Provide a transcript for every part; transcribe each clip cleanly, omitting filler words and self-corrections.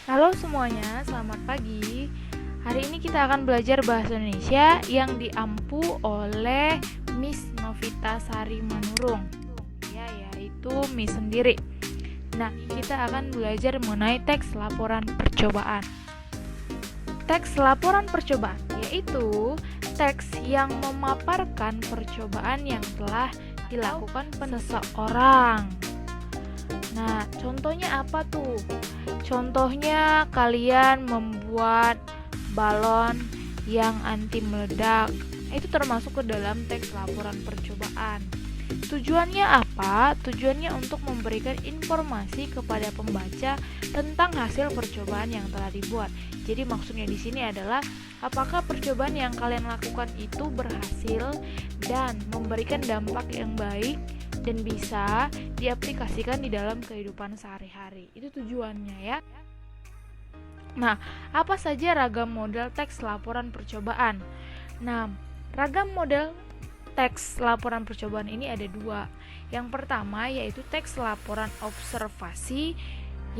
Halo semuanya, selamat pagi. Hari ini kita akan belajar bahasa Indonesia yang diampu oleh Miss Novita Sari Manurung. Ya, yaitu Miss sendiri. Nah, kita akan belajar mengenai teks laporan percobaan. Teks laporan percobaan yaitu teks yang memaparkan percobaan yang telah dilakukan seseorang. Nah, contohnya apa tuh? Contohnya kalian membuat balon yang anti meledak. Itu termasuk ke dalam teks laporan percobaan. Tujuannya apa? Tujuannya untuk memberikan informasi kepada pembaca tentang hasil percobaan yang telah dibuat. Jadi maksudnya di sini adalah apakah percobaan yang kalian lakukan itu berhasil dan memberikan dampak yang baik dan bisa diaplikasikan di dalam kehidupan sehari-hari. Itu tujuannya ya. Nah, apa saja ragam model teks laporan percobaan? Nah, ragam model teks laporan percobaan ini ada dua. Yang pertama yaitu teks laporan observasi,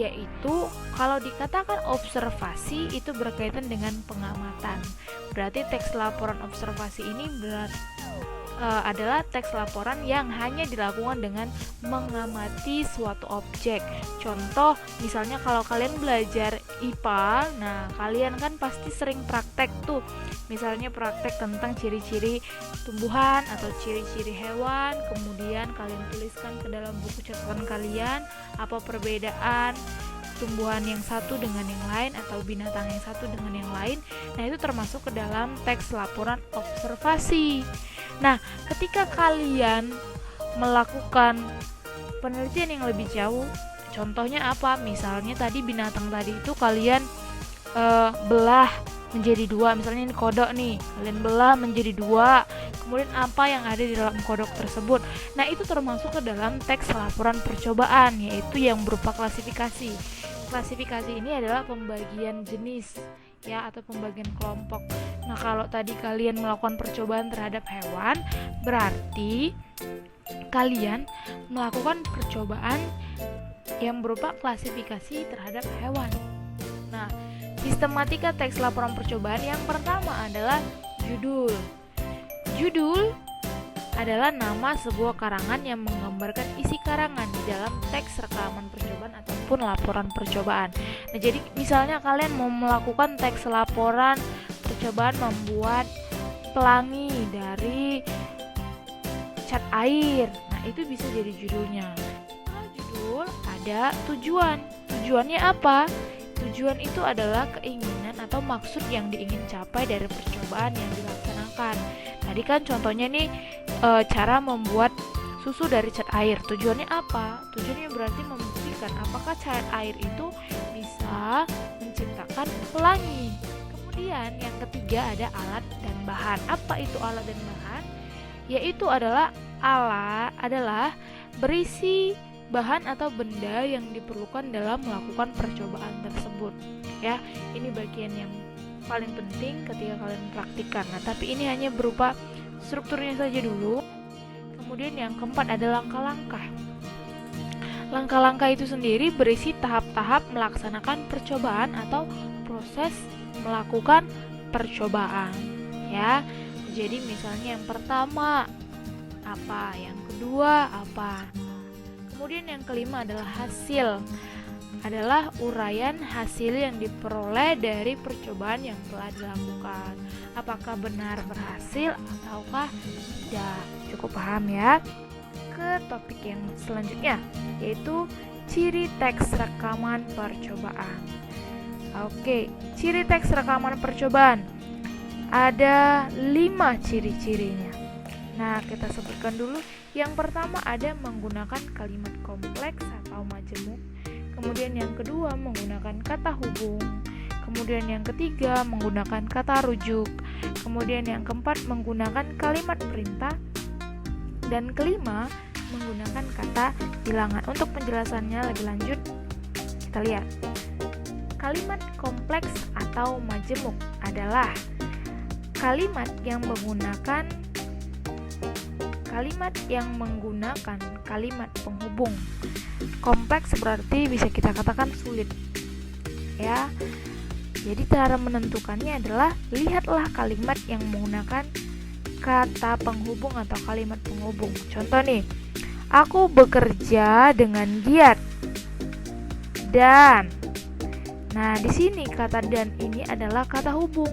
yaitu kalau dikatakan observasi itu berkaitan dengan pengamatan. Berarti teks laporan observasi ini adalah teks laporan yang hanya dilakukan dengan mengamati suatu objek. Contoh, misalnya kalau kalian belajar IPA, nah kalian kan pasti sering praktek tuh. Misalnya praktek tentang ciri-ciri tumbuhan atau ciri-ciri hewan, kemudian kalian tuliskan ke dalam buku catatan kalian apa perbedaan tumbuhan yang satu dengan yang lain atau binatang yang satu dengan yang lain. Nah, itu termasuk ke dalam teks laporan observasi. Nah, ketika kalian melakukan penelitian yang lebih jauh, contohnya apa? Misalnya tadi binatang tadi itu kalian belah menjadi dua, misalnya ini kodok nih, kalian belah menjadi dua, kemudian apa yang ada di dalam kodok tersebut. Nah, itu termasuk ke dalam teks laporan percobaan, yaitu yang berupa klasifikasi. Klasifikasi ini adalah pembagian jenis ya, atau pembagian kelompok. Nah, kalau tadi kalian melakukan percobaan terhadap hewan, berarti kalian melakukan percobaan yang berupa klasifikasi terhadap hewan. Nah, sistematika teks laporan percobaan yang pertama adalah judul. Judul adalah nama sebuah karangan yang menggambarkan isi karangan di dalam teks rekaman percobaan ataupun laporan percobaan. Nah, jadi misalnya kalian mau melakukan teks laporan percobaan membuat pelangi dari cat air. Nah, itu bisa jadi judulnya. Kalau judul ada tujuan. Tujuannya apa? Tujuan itu adalah keinginan atau maksud yang diingin capai dari percobaan yang dilaksanakan. Tadi kan contohnya nih cara membuat susu dari cat air. Tujuannya apa? Tujuannya berarti membuktikan apakah cat air itu bisa menciptakan pelangi. Kemudian yang ketiga ada alat dan bahan. Apa itu alat dan bahan? Yaitu adalah berisi bahan atau benda yang diperlukan dalam melakukan percobaan tersebut. Ya, ini bagian yang paling penting ketika kalian praktikkan. Nah, tapi ini hanya berupa strukturnya saja dulu. Kemudian yang keempat ada langkah-langkah. Langkah-langkah itu sendiri berisi tahap-tahap melaksanakan percobaan atau proses melakukan percobaan. Ya, jadi misalnya yang pertama apa, yang kedua apa. Kemudian yang kelima adalah hasil. Adalah uraian hasil yang diperoleh dari percobaan yang telah dilakukan. Apakah benar berhasil ataukah tidak? Cukup paham ya? Ke topik yang selanjutnya, yaitu ciri teks rekaman percobaan. Oke, ciri teks rekaman percobaan. Ada 5 ciri-cirinya. Nah, kita sebutkan dulu. Yang pertama ada menggunakan kalimat kompleks atau majemuk. Kemudian yang kedua menggunakan kata hubung. Kemudian yang ketiga menggunakan kata rujuk. Kemudian yang keempat menggunakan kalimat perintah. Dan kelima menggunakan kata bilangan. Untuk penjelasannya lebih lanjut, kita lihat. Kalimat kompleks atau majemuk adalah kalimat yang menggunakan kalimat penghubung. Kompleks berarti bisa kita katakan sulit. ya. Jadi cara menentukannya adalah lihatlah kalimat yang menggunakan kata penghubung atau kalimat penghubung. Contoh nih, aku bekerja dengan giat. Dan. Nah, di sini kata dan ini adalah kata hubung.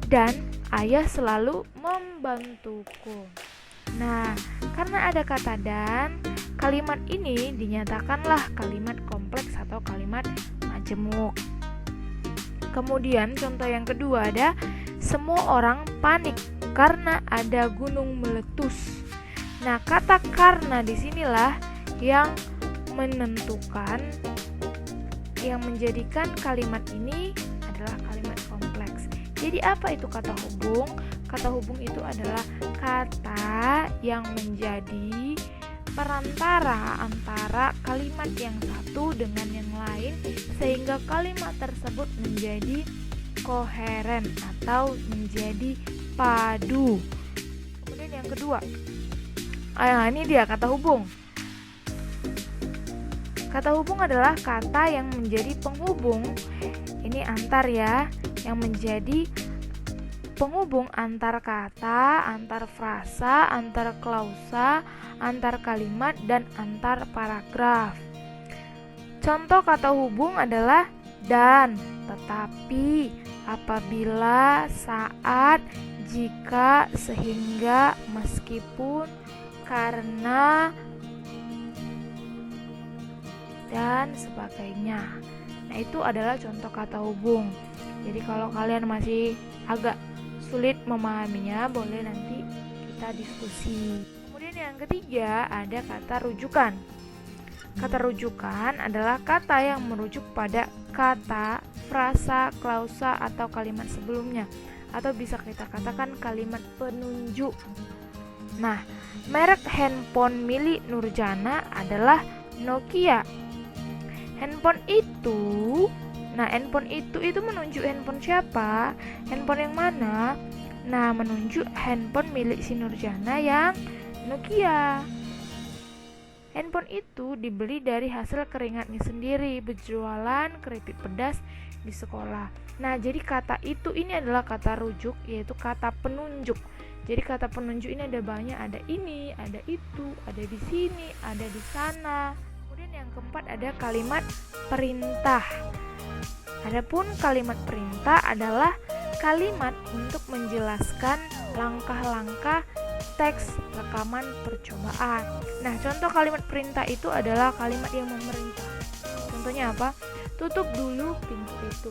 Dan ayah selalu membantuku. Nah, karena ada kata dan, kalimat ini dinyatakanlah kalimat kompleks atau kalimat majemuk. Kemudian contoh yang kedua ada semua orang panik karena ada gunung meletus. Nah, kata karena disinilah yang menentukan, yang menjadikan kalimat ini adalah kalimat kompleks. Jadi apa itu kata hubung? Kata hubung itu adalah kata yang menjadi perantara antara kalimat yang satu dengan yang lain sehingga kalimat tersebut menjadi koheren atau menjadi padu. Kemudian yang kedua, ini dia kata hubung. Kata hubung adalah kata yang menjadi penghubung, ini antar ya, yang menjadi penghubung antar kata, antar frasa, antar klausa, antar kalimat, dan antar paragraf. Contoh kata hubung adalah dan, tetapi, apabila, saat, jika, sehingga, meskipun, karena, dan sebagainya. Nah, itu adalah contoh kata hubung. Jadi kalau kalian masih agak sulit memahaminya, boleh nanti kita diskusi. Kemudian yang ketiga ada kata rujukan. Kata rujukan adalah kata yang merujuk pada kata, frasa, klausa, atau kalimat sebelumnya, atau bisa kita katakan kalimat penunjuk. Nah, merek handphone milik Nurjana adalah Nokia. Handphone itu menunjuk handphone siapa? Handphone yang mana? Nah, menunjuk handphone milik si Nurjana yang Nokia. Handphone itu dibeli dari hasil keringatnya sendiri, berjualan keripik pedas di sekolah. Nah, jadi kata itu ini adalah kata rujuk, yaitu kata penunjuk. Jadi kata penunjuk ini ada banyak, ada ini, ada itu, ada di sini, ada di sana. Kemudian yang keempat ada kalimat perintah. Adapun kalimat perintah adalah kalimat untuk menjelaskan langkah-langkah teks rekaman percobaan. Nah, contoh kalimat perintah itu adalah kalimat yang memerintah. Contohnya apa? Tutup dulu pintu itu.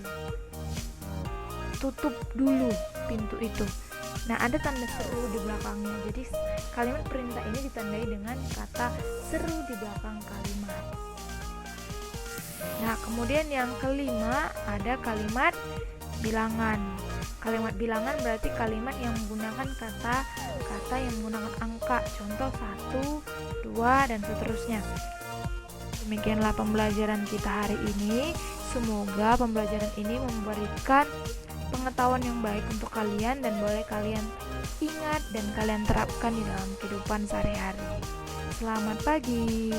Tutup dulu pintu itu. Nah, ada tanda seru di belakangnya. Jadi kalimat perintah ini ditandai dengan kata seru di belakang kalimat. Nah, kemudian yang kelima ada kalimat bilangan. Kalimat bilangan berarti kalimat yang menggunakan kata yang menggunakan angka. Contoh 1, 2, dan seterusnya. Demikianlah pembelajaran kita hari ini. Semoga pembelajaran ini memberikan pengetahuan yang baik untuk kalian dan boleh kalian ingat dan kalian terapkan di dalam kehidupan sehari-hari. Selamat pagi.